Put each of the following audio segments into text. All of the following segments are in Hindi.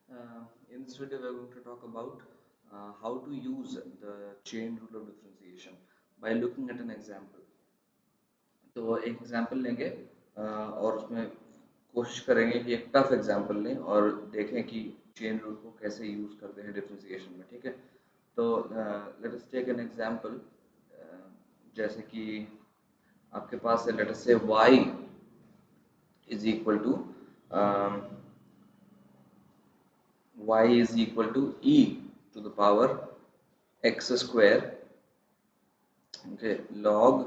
In this video, we are going to talk about how to use the chain rule of differentiation by looking at an example. तो एक एग्जाम्पल लेंगे और उसमें कोशिश करेंगे कि एक टफ एग्जाम्पल लें और देखें कि चेन रूल को कैसे यूज़ करते हैं डिफरेंशिएशन में। ठीक है, तो let us take an example. जैसे कि आपके पास है, let us say y is equal to e to the power x square, okay, log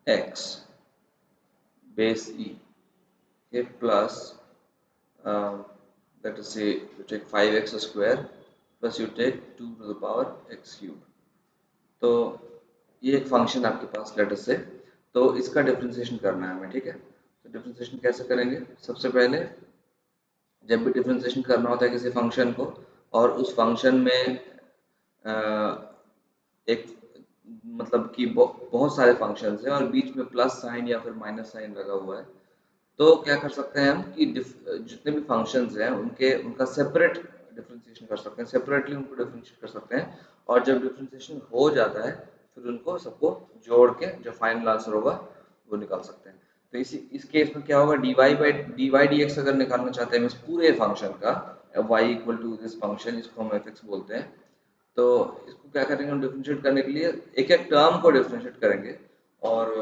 x base e, okay, plus let us say you take 5x square plus you take 2 to the power x cube। तो ये एक फंक्शन आपके पास लेट अस से, तो इसका डिफरेंशिएशन करना है हमें। ठीक है, तो डिफरेंशिएशन कैसे करेंगे? सबसे पहले जब भी डिफरेंशिएशन करना होता है किसी फंक्शन को और उस फंक्शन में एक मतलब कि बहुत सारे फंक्शंस हैं और बीच में प्लस साइन या फिर माइनस साइन लगा हुआ है, तो क्या कर सकते हैं हम कि जितने भी फंक्शंस हैं उनका सेपरेट डिफरेंशिएशन कर सकते हैं, सेपरेटली उनको डिफरेंशिएट कर सकते हैं। और जब डिफरेंशिएशन हो जाता है फिर उनको सबको जोड़ के जो फाइनल आंसर होगा वो निकाल सकते हैं। तो इस केस में क्या होगा, dy dx अगर निकालना चाहते हैं इस पूरे फंक्शन का, y equal to this function, इसको हम fx बोलते हैं, तो इसको क्या करेंगे हम डिफरेंशिएट करने के लिए एक एक टर्म को डिफरेंशिएट करेंगे और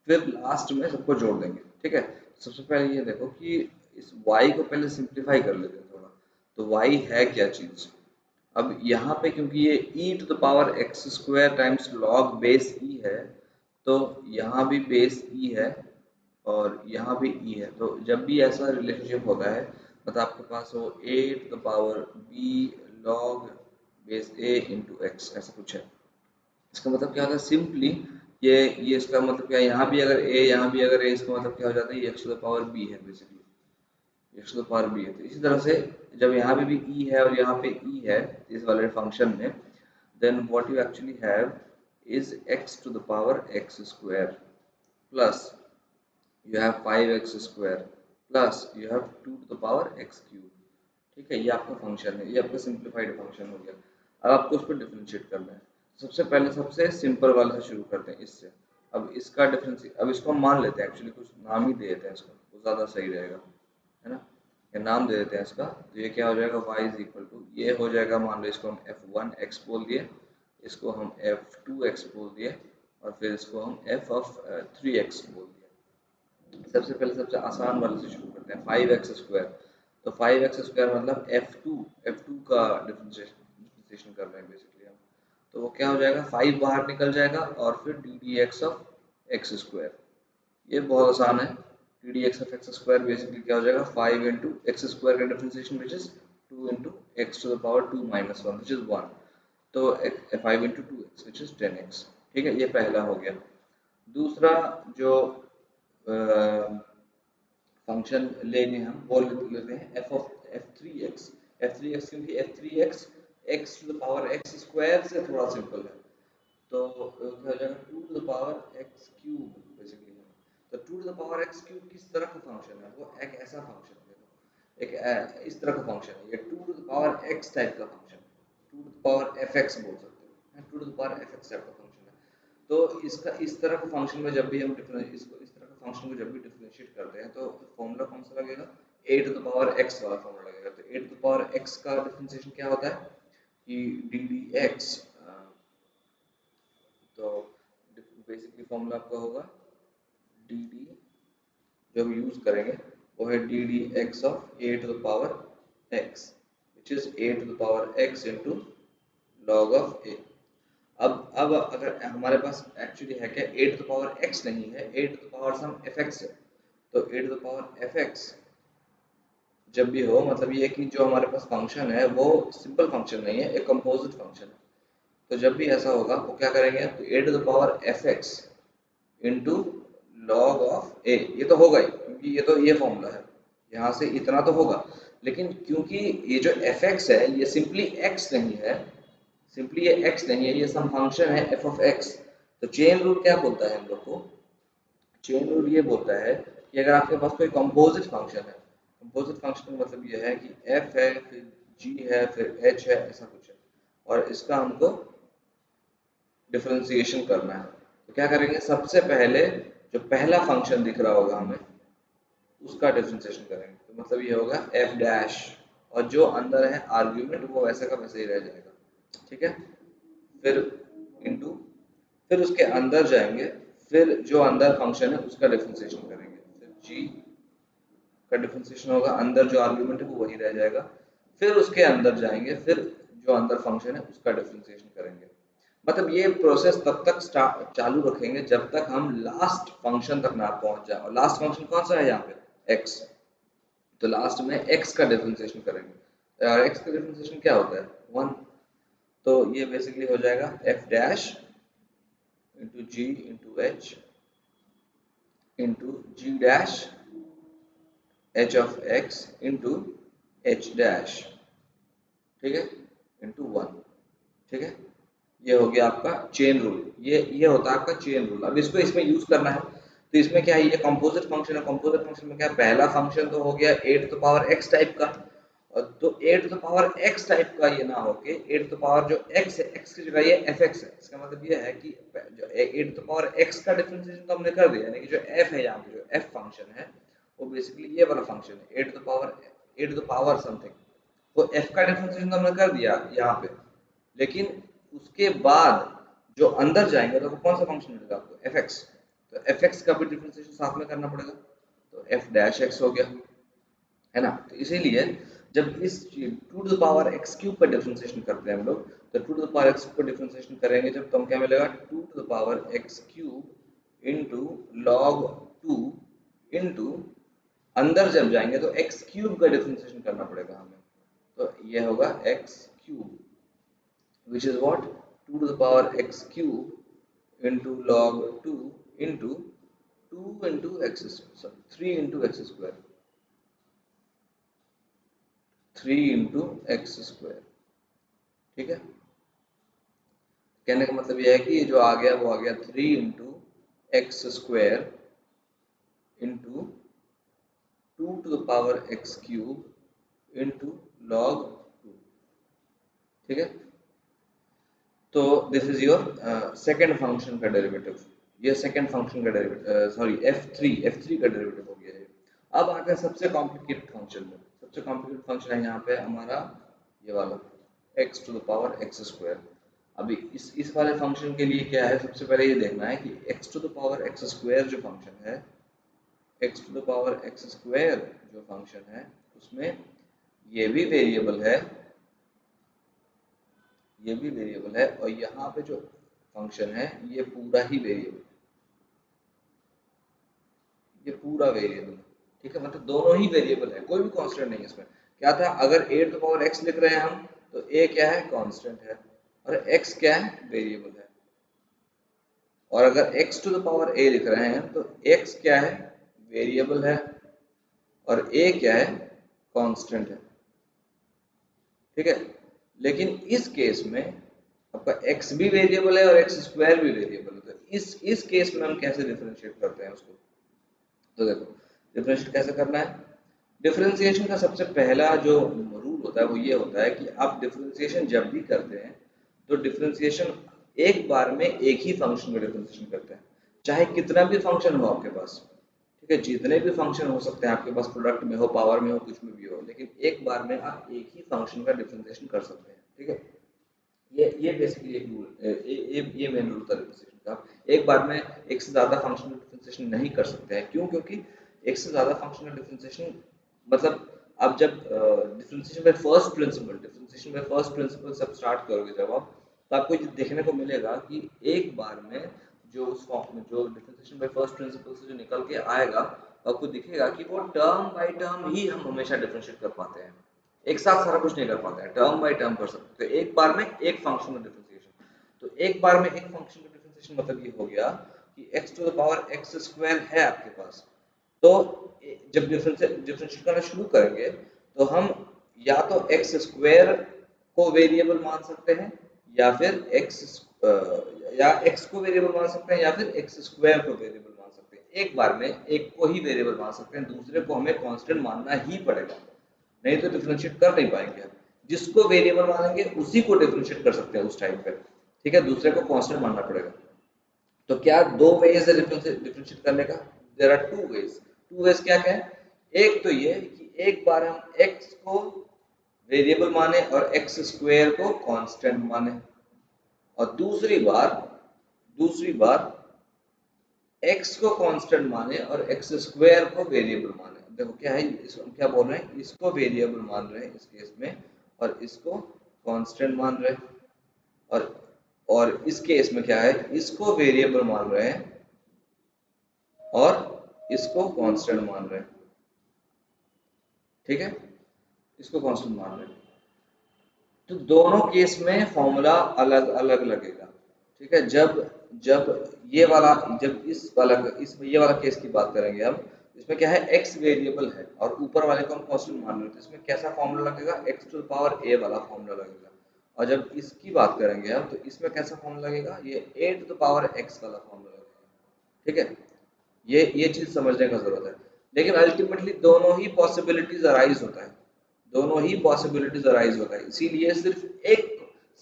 फिर लास्ट में सबको जोड़ देंगे। ठीक है, सबसे पहले ये देखो कि इस y को पहले सिंप्लीफाई कर लेते हैं थोड़ा। तो y है क्या चीज़? अब यहाँ पे क्योंकि ये e to the power x square times log base e है, तो यहाँ भी बेस e है और यहाँ भी e है। तो जब भी ऐसा रिलेशनशिप होता है, मतलब आपके पास हो a to the power b log base a into X, ऐसा कुछ है। इसका मतलब क्या होता है सिंपली, ये इसका मतलब क्या है, यहाँ भी अगर a यहाँ भी अगर a, इसका मतलब क्या हो जाता है, ये X to the power b है basically, X to the power b है। तो इसी तरह से जब यहाँ पे भी e है और यहाँ पे e है इस वाले फंक्शन में, then what you actually have is x to the power x square plus you have 5x square plus you have 2 to the power x cube। ठीक है, ये आपका फंक्शन है, ये आपका सिंप्लीफाइड फंक्शन हो गया। अब आपको उस पर डिफरेंशिएट करना है। सबसे पहले सबसे सिंपल वाले से शुरू करते हैं, इससे। अब इसका डिफरेंशिएट, अब इसको हम मान लेते हैं, एक्चुअली कुछ नाम ही दे देते हैं इसको, वो ज़्यादा सही रहेगा, है ना। ये नाम दे देते हैं इसका। तो ये क्या हो जाएगा, y इज इक्वल टू, ये हो जाएगा, मान लो इसको हम f1x बोल दिए, इसको हम f2x बोल दिए और फिर इसको हम f ऑफ 3x बोल दिए। सबसे पहले सबसे आसान वाले से शुरू करते हैं, 5x स्क्वायर। तो 5x स्क्वायर मतलब f2 का डिफरेंशिएशन कर रहे हैं बेसिकली हम। तो वो क्या हो जाएगा, 5 बाहर निकल जाएगा और फिर D D x of x square. ये बहुत आसान है। D D x of x square basically क्या हो जाएगा, 5 इंटू एक्स स्क्वायर का differentiation which is 2 into x to the power 2 minus 1 which is 1। तो 5 into 2x which is 10x। ठीक है, ये पहला हो गया। दूसरा जो फंक्शन लेंगे हम वो लेते हैं एफ ऑफ f3x। f3x क्योंकि f3x x to the power x square से थोड़ा सिंपल है, तो क्या हो जाएगा 2 to the power x cube basically है। तो 2 to the power x cube किस तरह का फंक्शन है, वो एक ऐसा फंक्शन है, एक इस तरह का फंक्शन है, ये 2 to the power x type का function, 2 to the power fx बोल सकते हो, 2 to the power fx type का फंक्शन है। तो इसका इस तरह का फंक्शन में जब भी हम इसको इस तरह का फंक्शन को जब भी डिफरेंशिएट करते हैं तो फॉर्मूला कौन सा लगेगा, a to the power x वाला फॉर्मूला लगेगा। तो a to the power x का डिफरेंशिएशन क्या होता है कि डी डी एक्स, तो बेसिकली फॉर्मूला आपका होगा डी डी, जो हम यूज करेंगे वो है D D x of a to the power x which is a to the power x into log of a। अब अगर हमारे पास एक्चुअली है क्या, a to the power x नहीं है, a to the power some fx है। तो a to the power fx जब भी हो, मतलब ये कि जो हमारे पास फंक्शन है वो सिंपल फंक्शन नहीं है, एक कंपोजिट फंक्शन है। तो जब भी ऐसा होगा वो क्या करेंगे, तो a to the power fx into log of a, ये तो होगा ही क्योंकि ये फॉर्मूला है, यहाँ से इतना तो होगा। लेकिन क्योंकि ये जो fx है ये सिंपली x नहीं है, सिंपली ये x नहीं है, ये सम फंक्शन है f ऑफ x। तो चेन रूल क्या बोलता है हम लोग को, चेन रूल ये बोलता है कि अगर आपके पास कोई कंपोजिट फंक्शन है, कंपोजिट फंक्शन का मतलब यह है कि f है, फिर g है, फिर h है, ऐसा कुछ है, और इसका हमको डिफरेंशिएशन करना है। तो क्या करेंगे, सबसे पहले जो पहला फंक्शन दिख रहा होगा हमें उसका डिफरेंशिएशन करेंगे। तो मतलब ये होगा f डैश, और जो अंदर है आर्ग्यूमेंट वो वैसे का वैसे ही रह जाएगा, ठीक है। फिर इनटू, फिर उसके अंदर जाएंगे, फिर जो अंदर फंक्शन है उसका डिफरेंशिएशन करेंगे, फिर g का डिफरेंशिएशन होगा, अंदर जो आर्ग्यूमेंट है वो वही रह जाएगा, फिर उसके अंदर जाएंगे, फिर जो अंदर फंक्शन है उसका डिफरेंशिएशन करेंगे। मतलब ये प्रोसेस तब तक चालू रखेंगे जब तक हम लास्ट फंक्शन तक ना पहुंच जाए। और लास्ट फंक्शन कौन सा है यहाँ पे, x। तो लास्ट में x का डिफरेंशिएशन करेंगे, और x का डिफरेंशिएशन क्या होता है, 1। तो ये बेसिकली हो जाएगा f dash into g into h into g dash h of x into h dash, ठीक है, इंटू 1, ठीक है। ये हो गया आपका चेन रूल, ये होता है आपका चेन रूल। अब इसको इसमें यूज करना है, तो इसमें क्या है, ये कंपोजिट फंक्शन है, कंपोजिट फंक्शन में क्या है, पहला फंक्शन तो हो गया a to the power x type का, और तो a to the power x type का ये ना होके ए टू द पावर जो x है, x की जगह ये fx है। इसका मतलब ये है कि जो ए टू द पावर x का डिफरेंशिएशन तो हमने कर दिया, यानी कि जो f है, यहाँ पे जो f फंक्शन है वो बेसिकली ये वाला फंक्शन है, ए टू द पावर समथिंग। तो f का डिफरेंशिएशन तो हमने कर दिया यहाँ पे, लेकिन उसके बाद जो अंदर जाएंगे तो कौन सा फंक्शन मिलेगा आपको, fx। तो fx का भी डिफरेंशिएशन साथ में करना पड़ेगा, तो f डैश x हो गया, है ना। तो इसीलिए जब इस two to the power x cube का डिफरेंशिएशन करते हैं हम लोग, तो two to the power X को डिफरेंशिएशन करेंगे जब, तो हम क्या मिलेगा, two to the power x cube into log 2 into, अंदर जब जाएंगे तो एक्स क्यूब का डिफरेंशिएशन करना पड़ेगा हमें, तो ये होगा x cube, which is what, 2 to the power x cube into log 2 into 2 into x, sorry, 3 into x square, 3 into x square, ठीक है। कहने का मतलब यह है कि ये जो आ गया वो आ गया 3 into x square into 2 to the power x cube into log 2, ठीक है। तो this is your second function का डेरिवेटिव, ये सेकेंड फंक्शन का डेरिवेटिव, सॉरी f3 का डेरिवेटिव हो गया है। अब आते हैं सबसे कॉम्प्लिकेटेड फंक्शन में। सबसे कॉम्प्लिकेटेड फंक्शन है यहाँ पे हमारा ये वाला x to the power x square. अभी इस वाले फंक्शन के लिए क्या है, सबसे पहले ये देखना है कि x to the power x square जो फंक्शन है, x to the power x square जो फंक्शन है उसमें ये भी वेरिएबल है, ये भी वेरिएबल है, और यहाँ पे जो फंक्शन है ये पूरा ही वेरिएबल, ये पूरा वेरिएबल है, ठीक है। मतलब दोनों ही वेरिएबल है, कोई भी कांस्टेंट नहीं है इसमें। क्या था, अगर a टू पावर x लिख रहे हैं हम, तो a क्या है, कांस्टेंट है, और x क्या है, वेरिएबल है। और अगर x to the power a लिख रहे हैं तो x क्या है, वेरिएबल है, और a क्या है, कांस्टेंट है, ठीक है। लेकिन इस केस में आपका x भी वेरिएबल है और x स्क्वायर भी वेरिएबल है, तो इस केस में हम कैसे डिफरेंशिएट करते हैं उसको। तो देखो डिफरेंशिएट कैसे करना है, डिफरेंशिएशन का सबसे पहला जो रूल होता है वो ये होता है कि आप डिफरेंशिएशन जब भी करते हैं तो डिफरेंशिएशन एक बार में एक ही फंक्शन में डिफरेंशिएशन करते हैं, चाहे कितना भी फंक्शन हो आपके पास, ठीक है। जितने भी फंक्शन हो सकते हैं आपके पास, प्रोडक्ट में हो, पावर में हो, कुछ में भी हो, लेकिन एक बार में आप एक ही फंक्शन का डिफरेंशिएशन कर सकते हैं, ठीक है। ये बेसिकली एक रूल, ये मेन रूल था डिफरेंशिएशन का। एक बार में एक से ज़्यादा फंक्शन का डिफरेंशिएशन नहीं कर सकते हैं, क्यों, क्योंकि एक से ज़्यादा फंक्शन का डिफरेंशिएशन मतलब आप जब डिफरेंशिएशन बाय फर्स्ट प्रिंसिपल सब स्टार्ट करोगे जब आप, तो आपको ये देखने को मिलेगा कि एक बार में जो उस फॉर्म में जो डिफरेंशिएशन बाय फर्स्ट प्रिंसिपल से जो निकल के आएगा, आपको दिखेगा कि वो टर्म बाय टर्म ही हम हमेशा डिफरेंशिएट कर पाते हैं, एक साथ सारा कुछ नहीं कर पाते हैं, टर्म बाय टर्म कर सकते हैं। तो एक बार में एक फंक्शन का डिफरेंशिएशन, तो एक बार में एक फंक्शन का डिफरेंशिएशन मतलब ये हो गया कि x to the power x square है आपके पास, तो जब डिफरेंशिएट करना शुरू करेंगे तो हम या तो एक्स स्क्वायर को वेरिएबल मान सकते हैं, या फिर या एक्स को वेरिएबल मान सकते हैं, या फिर एक्स स्क्वायर को वेरिएबल मान सकते हैं। एक बार में एक को ही वेरिएबल मान सकते हैं, दूसरे को हमें कांस्टेंट मानना ही पड़ेगा, नहीं तो डिफरेंशिएट कर नहीं पाएंगे हम। जिसको वेरिएबल मानेंगे उसी को डिफरेंशिएट कर सकते हैं उस टाइम पे, ठीक है, दूसरे को कांस्टेंट मानना पड़ेगा। तो क्या दो वेज है डिफरेंशिएट करने का? There are two ways. Two ways क्या क्या है? एक तो ये कि एक बार हम x को वेरिएबल माने और x स्क्वायर को कांस्टेंट माने, और दूसरी बार x को कांस्टेंट माने और x स्क्वायर को वेरिएबल माने। देखो क्या है, इसको हम क्या बोल रहे हैं, इसको वेरिएबल मान रहे हैं इस केस में, और इसको कांस्टेंट मान रहे हैं। और इस केस में क्या है, इसको वेरिएबल मान रहे हैं और इसको कांस्टेंट मान रहे हैं, ठीक है, इसको कांस्टेंट मान रहे हैं। तो दोनों केस में फॉर्मूला अलग अलग लगेगा, ठीक है। जब जब ये वाला जब इस वाला ये वाला केस की बात करेंगे हम, इसमें क्या है, x वेरिएबल है और ऊपर वाले को हम कांस्टेंट मान रहे हैं, तो इसमें कैसा फॉर्मूला लगेगा, x to the power a वाला फॉर्मूला लगेगा। और जब इसकी बात करेंगे हम, तो इसमें कैसा फॉर्मूला लगेगा, ये a to the power x वाला फॉर्मूला लगेगा, ठीक है। ये चीज समझने का जरूरत है। लेकिन अल्टीमेटली दोनों ही पॉसिबिलिटीज अराइज होता है, दोनों ही पॉसिबिलिटीज अराइज होता है। इसीलिए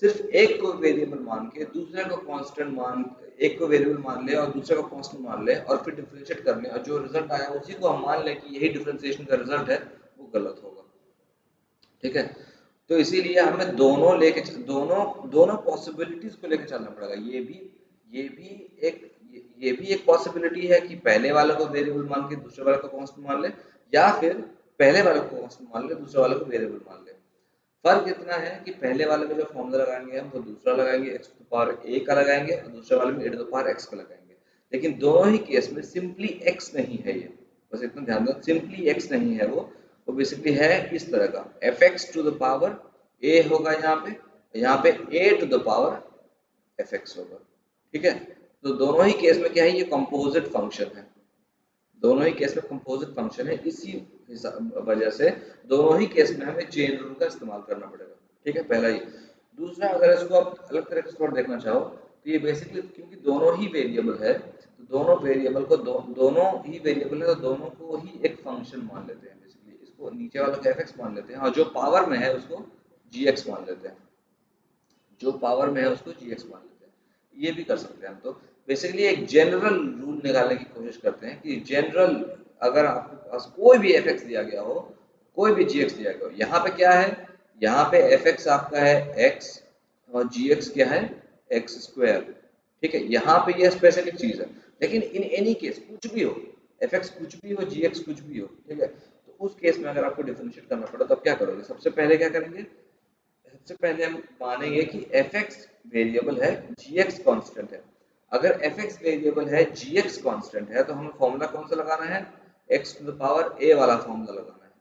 सिर्फ एक को वेरिएबल मान के दूसरे को कांस्टेंट मान, एक को वेरिएबल मान ले और दूसरे को कांस्टेंट मान ले और फिर डिफरेंशिएट कर ले, और जो रिजल्ट आया उसी को हम मान लें कि यही डिफरेंशिएशन का रिजल्ट है, वो गलत होगा, ठीक है। तो इसीलिए हमें दोनों पॉसिबिलिटीज को लेकर चलना पड़ेगा। ये भी एक पॉसिबिलिटी है कि पहले वाले को वेरिएबल मान के दूसरे वाले को कांस्टेंट मान ले, या फिर पहले वाले को कांस्टेंट मान ले दूसरे वाले को वेरिएबल मान ले। फर्क इतना है कि पहले वाले में जो फॉर्मूला लगाएंगे हम, वो दूसरा लगाएंगे x to the power a का लगाएंगे, और दूसरे वाले में a to the power x का लगाएंगे। लेकिन दोनों ही केस में सिंपली x नहीं है ये, बस इतना ध्यान दो, सिंपली x नहीं है वो बेसिकली है इस तरह का, fx to the power a होगा यहाँ पे a to the power fx होगा, ठीक है। तो दोनों ही केस में क्या है, ये कंपोजिट फंक्शन है, दोनों ही केस में कंपोजिट फंक्शन है। इसी वजह से दोनों ही केस में हमें चेन रूल का इस्तेमाल करना पड़ेगा, ठीक है, पहला ही। दूसरा, अगर इसको आप अलग तरह से थोड़ा देखना चाहो, तो ये बेसिकली क्योंकि दोनों ही वेरिएबल है, तो दोनों वेरिएबल को दोनों ही वेरिएबल है, तो दोनों को ही एक फंक्शन मान लेते हैं। बेसिकली इसको नीचे वाला को एफ मान लेते हैं, और जो पावर में है उसको जी मान लेते हैं, जो पावर में है उसको जी मान लेते हैं। ये भी कर सकते हैं हम। तो बेसिकली एक जनरल रूल निकालने की कोशिश करते हैं कि जनरल, अगर आपके पास कोई भी एफ दिया गया हो, कोई भी जी दिया गया हो, यहाँ पे क्या है, यहाँ पे एफ आपका है x और जी क्या है एक्स स्क्वायर, ठीक है। यहाँ पे ये स्पेसिफिक चीज है। लेकिन इन एनी केस कुछ भी हो, एफ कुछ भी हो, जी कुछ भी हो, ठीक है, तो उस केस में अगर आपको डिफरेंशिएट करना पड़े तो आप क्या करोगे, सबसे पहले क्या करेंगे, सबसे पहले हम मानेंगे कि f(x) वेरिएबल है, g(x) कांस्टेंट है। अगर f(x) वेरिएबल है, g(x) कांस्टेंट है, तो हमें फॉर्मूला कौन सा लगाना है, x to the power a वाला फॉर्मूला लगाना है।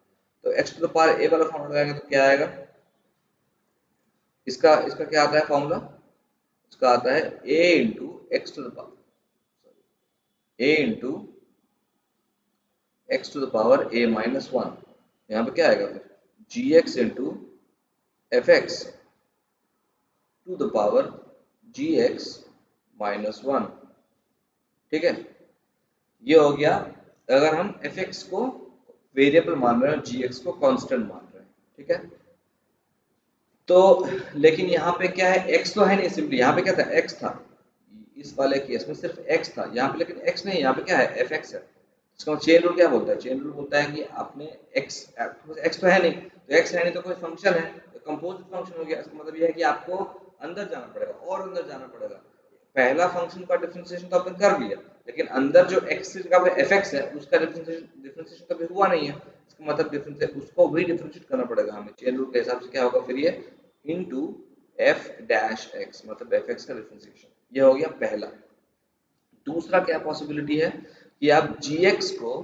तो x to the power a वाला फॉर्मूला लगाएंगे तो क्या आएगा, इसका इसका क्या आता है फॉर्मूला, इसका आता है a into x to the power a into x to the power a minus 1। यहाँ पे क्या आएगा फिर, g(x) into f(x) to the power g(x) minus 1, ठीक है। ये हो गया अगर हम f(x) को वेरिएबल मान रहे हैं और g(x) को कांस्टेंट मान रहे हैं, ठीक है। तो लेकिन यहाँ पे क्या है, x तो है नहीं, सिंपली यहाँ पे क्या था, x था, इस वाले केस में सिर्फ x था यहाँ पे, लेकिन x नहीं, यहाँ पे क्या है, f(x) है। इसका चेन रूल क्या बोलता है, चेन रूल बोलता है कि आपने x तो है नहीं, तो x है नहीं तो कोई फंक्शन है, तो कंपोजिट फंक्शन हो गया। इसका मतलब ये है कि आपको अंदर जाना पड़ेगा और अंदर जाना पड़ेगा। पहला फंक्शन का डिफरेंशिएशन तो आपने कर लिया, लेकिन अंदर जो x की जगह पे f(x) है उसका डिफरेंशिएशन कभी हुआ नहीं है। इसका मतलब डिफरेंशिएट उसको भी डिफरेंशिएट करना पड़ेगा हमें। चेन रूल के हिसाब से क्या होगा फिर, ये इनटू f(x) मतलब f(x) का डिफरेंशिएशन। ये हो गया पहला। दूसरा क्या पॉसिबिलिटी है कि आप gx को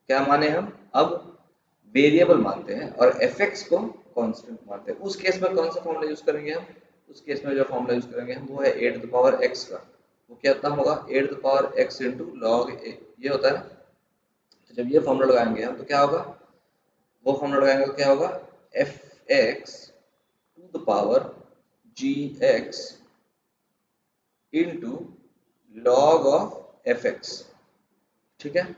क्या माने, हम अब वेरिएबल मानते हैं और fx को कांस्टेंट मानते हैं। उस केस में कौन सा फॉर्मूला यूज करेंगे हम, उस केस में जो फॉर्मूला यूज करेंगे हम वो है a to the power x का। वो कितना होगा, a to the power x into log a, ये होता है। तो जब ये फॉर्मूला लगाएंगे हम तो क्या होगा, वो फॉर्मूला लगाएंगे तो क्या होगा, fx to the power gx into log of f x, ठीक है।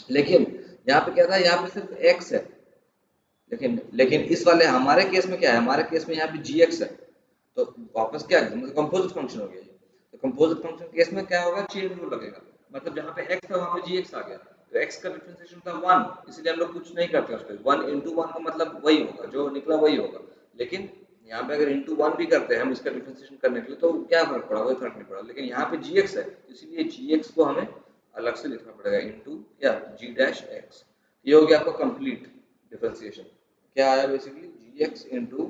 लेकिन यहाँ पे क्या था, यहाँ पे सिर्फ x है, लेकिन लेकिन इस वाले हमारे केस में क्या है, हमारे केस में यहाँ पे जी एक्स है। तो वापस क्या मतलब कंपोजिट फंक्शन हो गया ये। तो कंपोजिट फंक्शन केस में क्या होगा, चेन रूल लगेगा, मतलब जहाँ पे x था वहाँ पे जी एक्स आ गया, तो x का डिफरेंशिएशन था 1, इसलिए हम लोग कुछ नहीं करते उस पर, 1 × 1 का मतलब वही होगा, जो निकला वही होगा। लेकिन यहाँ पे अगर इंटू 1 भी करते हैं हम इसका डिफरेंशिएशन करने के लिए, तो क्या फर्क पड़ा, कोई फर्क नहीं पड़ा। लेकिन यहाँ पे जी एक्स है, इसीलिए जी एक्स को हमें अलग से लिखना पड़ेगा, इंटू क्या जी डैश एक्स। ये हो गया आपका कंप्लीट डिफरेंशिएशन। क्या आया basically, g x into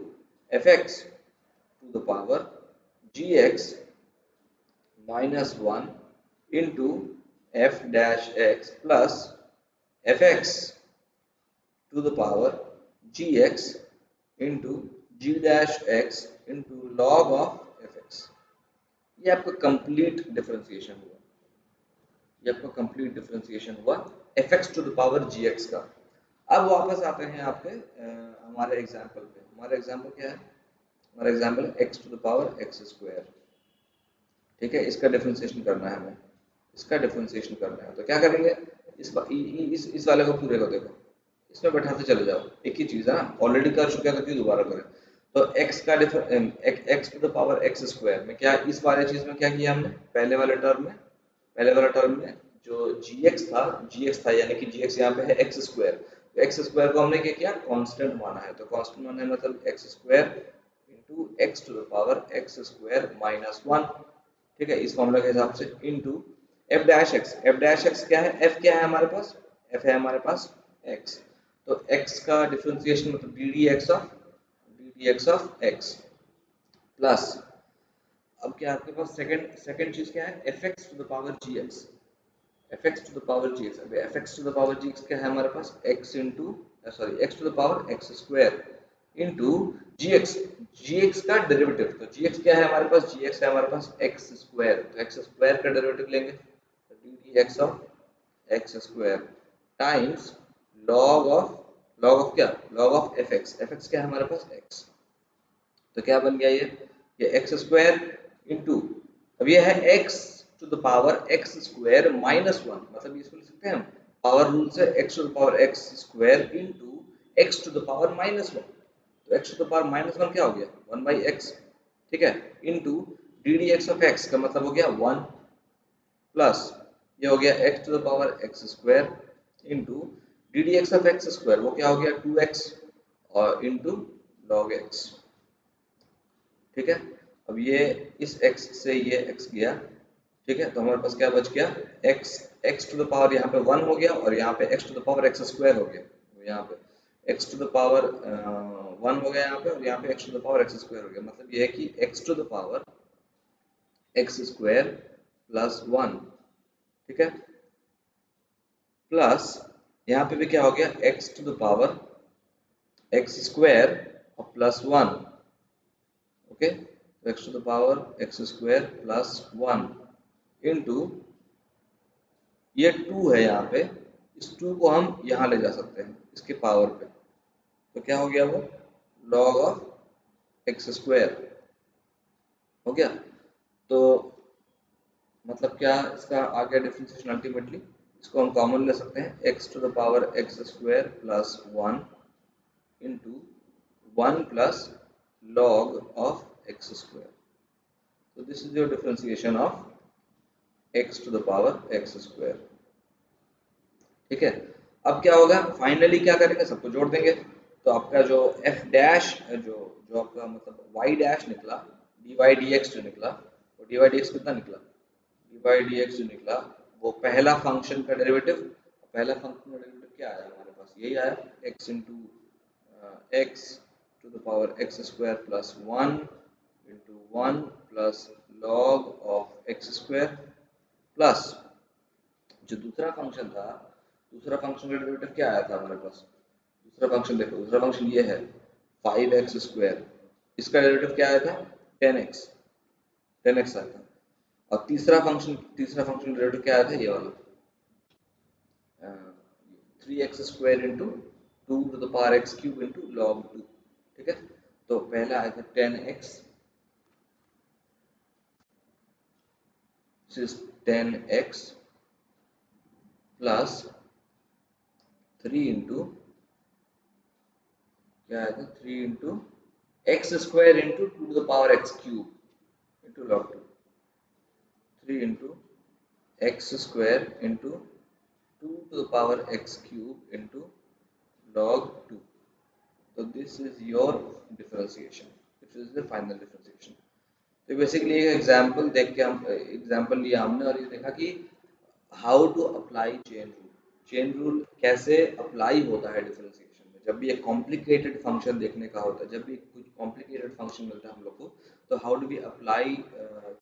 f x to the power g x minus 1 into f dash x plus f x to the power g x into g dash x into log of f x. ये आपका कंप्लीट डिफरेंशिएशन हुआ, ये आपका कंप्लीट डिफरेंशिएशन हुआ f x to the power g x का। अब वापस आते हैं आपके हमारे एग्जाम्पल पे। हमारा एग्जाम्पल क्या है, हमारा example x to the power x square, ठीक है। इसका डिफरेंशिएशन करना है हमें, इसका डिफरेंशिएशन करना है। तो क्या करेंगे, इस वाले को पूरे को देखो, इसमें बैठाते चले जाओ, एक ही चीज़ है ना, ऑलरेडी कर चुके हैं तो क्यों दोबारा करें। तो x का x to the power x square में क्या, इस वाले चीज़ में क्या किया हमने, पहले वाले टर्म में, पहले वाला टर्म में जो जी एक्स था यानी कि जी एक्स यहाँ पे है एक्स स्क्वायर, तो एक्स स्क्वायर को हमने क्या किया, कांस्टेंट माना है। तो कांस्टेंट माना है मतलब x square into x to the power x square minus 1, ठीक है, इस फॉर्मूला के हिसाब से, into f dash x. F dash x क्या है, एफ क्या है हमारे पास, एफ है हमारे पास एक्स। तो एक्स का डिफरेंशिएशन मतलब d D x of x plus, अब क्या आपके पास सेकंड सेकंड चीज क्या है, f x to the power g x, f x to the power g x. अब f x to the power g x क्या है हमारे पास, x into sorry x to the power x square into g x, g x का डेरिवेटिव। तो जी एक्स क्या है हमारे पास, जी एक्स है हमारे पास एक्स स्क्वायर, तो एक्स स्क्वायर का डेरिवेटिव लेंगे, तो D D x of x square times log of क्या, लॉग ऑफ एफ एक्स क्या है हमारे पास एक्स। तो क्या बन गया ये एक्स स्क्वायर इंटू, अब ये है x to the power x square minus 1, मतलब इसको लिख सकते हैं हम पावर रूल से, x to the power x square into x to the power minus 1। तो x to the power minus 1 क्या हो गया, 1/x, ठीक है, into d D x of x का मतलब हो गया 1 प्लस ये हो गया x to the power x square into d D x of x square, वो क्या हो गया 2x और इंटू लॉग एक्स, ठीक है। अब ये इस x से ये x गया, ठीक है, तो हमारे पास क्या बच गया, x टू द पावर यहाँ पे 1 हो गया और यहाँ पे x to the power x square हो गया, तो यहाँ पे x टू द पावर 1 हो गया यहाँ पे, और यहाँ पे x to the power x square हो गया। मतलब ये है कि x to the power x square plus 1, ठीक है, प्लस यहाँ पे भी क्या हो गया, x to the power x square और प्लस 1, ओके, तो x to the power x square plus 1 into ये 2 है यहाँ पे, इस 2 को हम यहाँ ले जा सकते हैं इसके पावर पे, तो क्या हो गया वो लॉग ऑफ एक्स स्क्वायर हो गया। तो मतलब क्या इसका आ गया डिफरेंशिएशन, अल्टीमेटली इसको हम कॉमन ले सकते हैं, x to the power x square plus 1 into 1 plus log of x square. So this is your differentiation of x to the power x square, ठीक है। अब क्या होगा, फाइनली क्या करेंगे, सबको जोड़ देंगे, तो आपका जो f डैश जो जो आपका मतलब y डैश निकला, dy dx जो निकला, तो dy dx कितना निकला, dy dx जो निकला वो पहला फंक्शन का डेरिवेटिव, पहला फंक्शन का डेरिवेटिव क्या आया हमारे पास, यही आया x into x to the power x square plus 1 into 1 plus log of x square plus जो दूसरा फंक्शन था, दूसरा फंक्शन का डेरिवेटिव क्या आया था हमारे पास, दूसरा फंक्शन देखो, दूसरा फंक्शन ये है 5x स्क्वायर, इसका डेरिवेटिव क्या आया था 10x, 10x आया था। और तीसरा फंक्शन डेरिवेटिव क्या आया था, ये वाला 3x square into 2 to the power x cube into log 2, ठीक है। तो पहला आया था 10x is 10x plus 3 into क्या आएगा 3 into x square into 2 to the power x cube into log 2 3 into x square into 2 to the power x cube into log 2. So this is your differentiation. This is the final differentiation. तो बेसिकली एक एग्जांपल देख के हम एग्जांपल लिया हमने और ये देखा कि how to apply chain rule कैसे अप्लाई होता है डिफरेंशिएशन में। जब भी एक कॉम्प्लिकेटेड फंक्शन देखने का होता है, जब भी कुछ कॉम्प्लिकेटेड फंक्शन मिलता है हम लोग को, तो how do we apply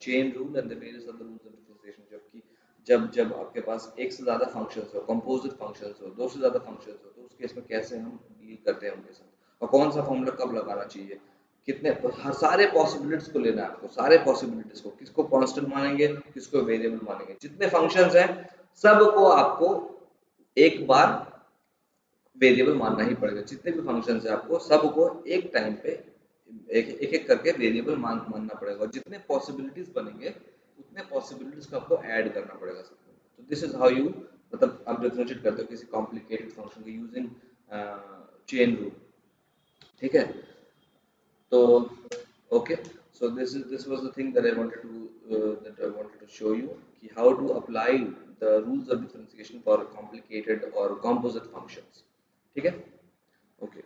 chain rule and the various of the rules of differentiation. जबकि जब जब आपके पास एक से ज़्यादा फंक्शंस हो, कंपोजिट फंक्शंस हो, दो से ज़्यादा फंक्शंस हो, तो उस केस में कैसे हम डील करते हैं उनके साथ और कौन सा फॉर्मूला कब लगाना चाहिए, कितने हर सारे पॉसिबिलिटीज को लेना है आपको, सारे पॉसिबिलिटीज को, किसको कांस्टेंट मानेंगे, किसको वेरिएबल मानेंगे, जितने फंक्शंस हैं सबको आपको एक बार वेरिएबल मानना ही पड़ेगा। जितने भी फंक्शंस हैं आपको सबको एक टाइम पे एक एक करके वेरिएबल मानना पड़ेगा और जितने पॉसिबिलिटीज बनेंगे उतने पॉसिबिलिटीज को आपको ऐड करना पड़ेगा सबको। तो दिस इज हाउ यू मतलब आप डिफरेंशिएट करते हो किसी कॉम्प्लिकेटेड फंक्शन को यूजिंग चेन रूल। ठीक है, तो okay, so this was the thing that I wanted to show you कि how to apply the rules of differentiation for complicated or composite functions. ठीक है, okay.